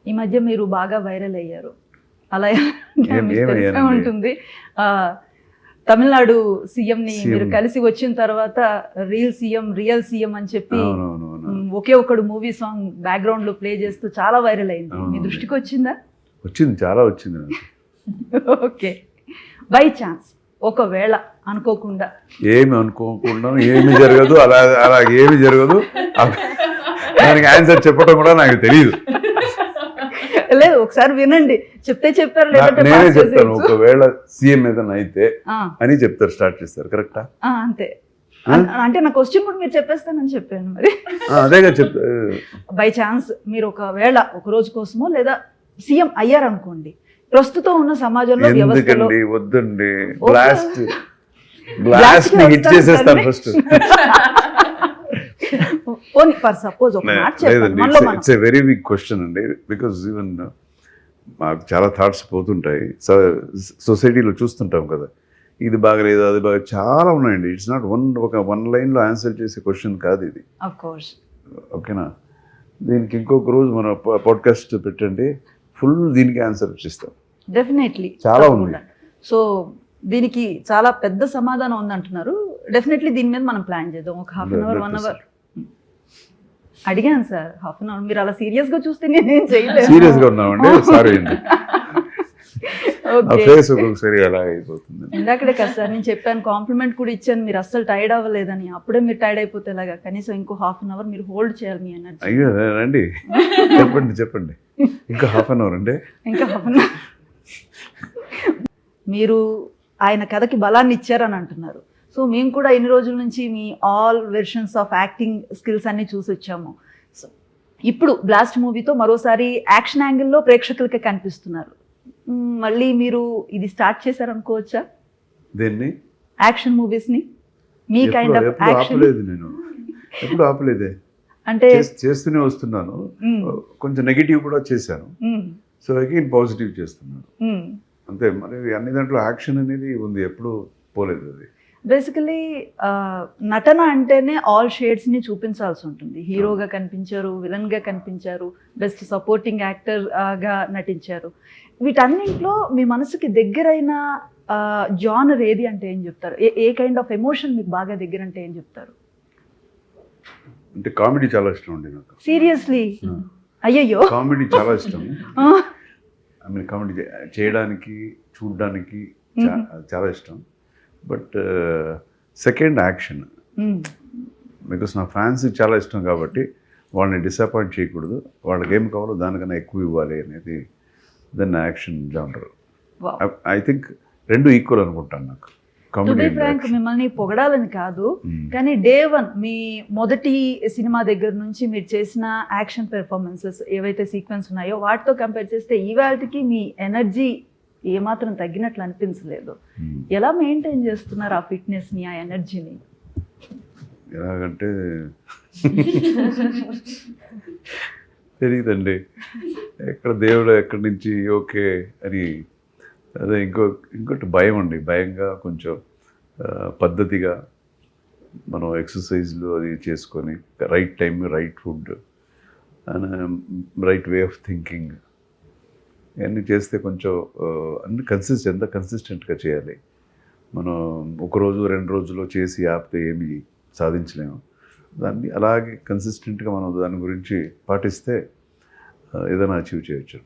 ఈ మధ్య మీరు బాగా వైరల్ అయ్యారు. అలా మీకు తెలిసే ఉంటుంది. తమిళనాడు సీఎంని మీరు కలిసి వచ్చిన తర్వాత రియల్ సీఎం అని చెప్పి ఒకే ఒకడు మూవీ సాంగ్ బ్యాక్గ్రౌండ్ లో ప్లే చేస్తూ చాలా వైరల్ అయింది. మీ దృష్టికి వచ్చిందా? వచ్చింది, చాలా వచ్చింది. ఓకే, బై ఛాన్స్ ఒకవేళ అనుకోకుండా ఏమి జరగదు, అలా ఏమి జరగదు, దానికి ఆన్సర్ చెప్పడం కూడా నాకు తెలియదు. లేదు, ఒకసారి వినండి, చెప్తే చెప్పారు. నేనే చెప్తాను, ఒకవేళ సీఎం ఏదైనా అయితే అని చెప్తారు, స్టార్ట్ చేస్తారు. కరెక్టా? అంతే. అంటే నా క్వశ్చన్ కూడా మీరు చెప్పేస్తానని చెప్పాను. మరి అదేగా చెప్తా. బై ఛాన్స్ మీరు ఒకవేళ ఒక రోజు కోసమో లేదా సీఎం అయ్యారనుకోండి, ప్రస్తుతం ఉన్న సమాజంలో వ్యవస్థలో వద్దండి, బ్లాస్ట్ హిట్ చేసేస్తాను first. It's a very big question అండి, బికాజ్ ఈవెన్ మాకు చాలా థాట్స్ పోతుంటాయి. సొసైటీలో చూస్తుంటాం కదా, ఇది బాగలేదు, అది బాగా, చాలా ఉన్నాయండి. ఇట్స్ నాట్ వన్ లైన్లో ఆన్సర్ చేసే క్వశ్చన్ కాదు ఇది. ఓకేనా? దీనికి ఇంకొక రోజు మన పాడ్కాస్ట్ పెట్టండి, ఫుల్ దీనికి ఆన్సర్ ఇస్తాం. డెఫినెట్లీ చాలా ఉంది. సో దీనికి చాలా పెద్ద సమాధానం ఉందంటున్నారు. డెఫినెట్లీ దీని మీద మనం ప్లాన్ చేద్దాం. ఒక హాఫ్ అన్ అవర్ 1 అవర్ అడిగాను సార్. హాఫ్ అన్ అవర్ మీరు అలా సీరియస్ గా చూస్తే నేనేం చేయలేదు. సీరియస్ గా ఉన్నామండి, సారీ అండి. అలా అయిపోతుంది. ఇందాకడే కదా సార్ నేను చెప్పాను, కాంప్లిమెంట్ కూడా ఇచ్చాను, మీరు అస్సలు టైర్డ్ అవ్వలేదని. అప్పుడే మీరు టైర్డ్ అయిపోతే ఎలాగా? కనీసం ఇంకో హాఫ్ అన్ అవర్ మీరు హోల్డ్ చేయాలి మీ ఎనర్జీ. అయ్యో రండి, చెప్పండి. ఇంకా హాఫ్ అన్ అవర్ అంటే ఇంకా హాఫ్ అన్ అవర్. మీరు ఆయన కథకి బలాన్ని ఇచ్చారని అంటున్నారు. సో మేము కూడా ఇన్ని రోజుల నుంచి మీ all versions of acting skills అన్ని చూసి వచ్చాము. సో ఇప్పుడు బ్లాస్ట్ మూవీతో మరోసారి యాక్షన్ యాంగిల్లో ప్రేక్షకులకి కనిపిస్తున్నారు. మళ్ళీ మీరు ఇది స్టార్ట్ చేశారనుకోవచ్చా? దేన్ని? యాక్షన్ మూవీస్ ని. మీ కైండ్ ఆఫ్ యాక్షన్. నేను ఎప్పుడు ఆపలేదే, అంటే చేస్తూనే వస్తున్నాను. కొంచెం నెగిటివ్ కూడా చేశాను, సో అగైన్ పాజిటివ్ చేస్తున్నాను అంతే. మరి అన్ని దాంట్లో యాక్షన్ అనేది ఉంది, ఎప్పుడు పోలేదు అది. బేసికలీ నటన అంటేనే ఆల్ షేడ్స్ ని చూపించాల్సి ఉంటుంది. హీరోగా కనిపించారు, విలన్ గా కనిపించారు, బెస్ట్ సపోర్టింగ్ యాక్టర్ గా నటించారు. వీటన్నింటిలో మీ మనసుకి దగ్గరైన జానర్ ఏది అంటే ఏం చెప్తారు? ఏ కైండ్ ఆఫ్ ఎమోషన్ మీకు బాగా దగ్గర అంటే ఏం చెప్తారు? అంటే కామెడీ చాలా ఇష్టం అండి నాకు. సీరియస్లీ? అయ్యయ్యో, కామెడీ చాలా ఇష్టం. ఐ మీన్ కామెడీ చేయడానికి, చూడడానికి చాలా ఇష్టం. బట్ సెకండ్ యాక్షన్, బికాస్ నా ఫ్యాన్స్ చాలా ఇష్టం కాబట్టి వాళ్ళని డిసప్పాయింట్ చేయకూడదు. వాళ్ళకి ఏం కావాలో దానికన్నా ఎక్కువ ఇవ్వాలి అనేది then action genre. I think రెండు ఈక్వల్ అనుకుంటాను నాకు. ఫ్రాంక్, మిమ్మల్ని పొగడాలని కాదు, కానీ డే 1 మీ మొదటి సినిమా దగ్గర నుంచి మీరు చేసిన యాక్షన్ పెర్ఫార్మెన్సెస్ ఏవైతే సీక్వెన్స్ ఉన్నాయో వాటితో కంపేర్ చేస్తే ఈవేళకి మీ ఎనర్జీ ఏమాత్రం తగ్గినట్లు అనిపించలేదు. ఎలా మెయింటైన్ చేస్తున్నారు ఆ ఫిట్నెస్ ని, ఆ ఎనర్జీని? ఎలాగంటే తెలియదండి, ఎక్కడ దేవుడు ఎక్కడి నుంచి ఓకే అని. అదే ఇంకోటి భయం అండి, భయంగా కొంచెం పద్ధతిగా మనం ఎక్సర్సైజ్లు అది చేసుకొని right time, right food and right way of thinking ఇవన్నీ చేస్తే కొంచెం అన్ని ఎంత కన్సిస్టెంట్గా చేయాలి. మనం ఒకరోజు 2 రోజుల్లో చేసి ఆపితే ఏమి సాధించలేము. దాన్ని అలాగే కన్సిస్టెంట్గా మనం దాని గురించి పాటిస్తే ఏదైనా అచీవ్ చేయొచ్చు.